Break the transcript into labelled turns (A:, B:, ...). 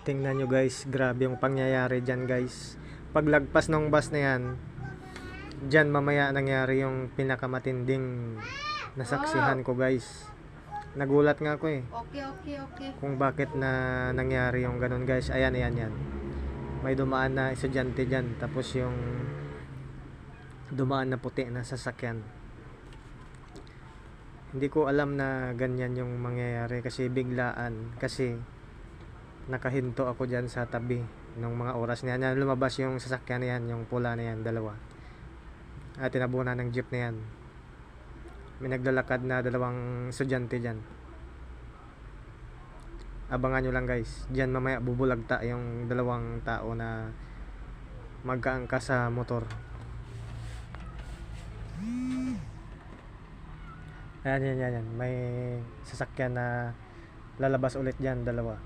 A: Tingnan nyo guys, grabe yung pangyayari dyan guys. Paglagpas ng bus na yan, dyan mamaya nangyari yung pinakamatinding nasaksihan ko guys. Nagulat nga ako
B: Okay.
A: kung bakit na nangyari yung ganun guys. Ayan. May dumaan na estudyante dyan, tapos yung dumaan na puti na sasakyan. Hindi ko alam na ganyan yung mangyayari kasi biglaan, kasi nakahinto ako dyan sa tabi nung mga oras na yan. Lumabas yung sasakyan na yan, yung pula na yan, dalawa. At tinabunan ng jeep na yan. May naglalakad na dalawang estudyante dyan. Abangan nyo lang guys. Dyan mamaya bubulagta yung dalawang tao na magkaangkas sa motor. Ayan. May sasakyan na lalabas ulit dyan, dalawa.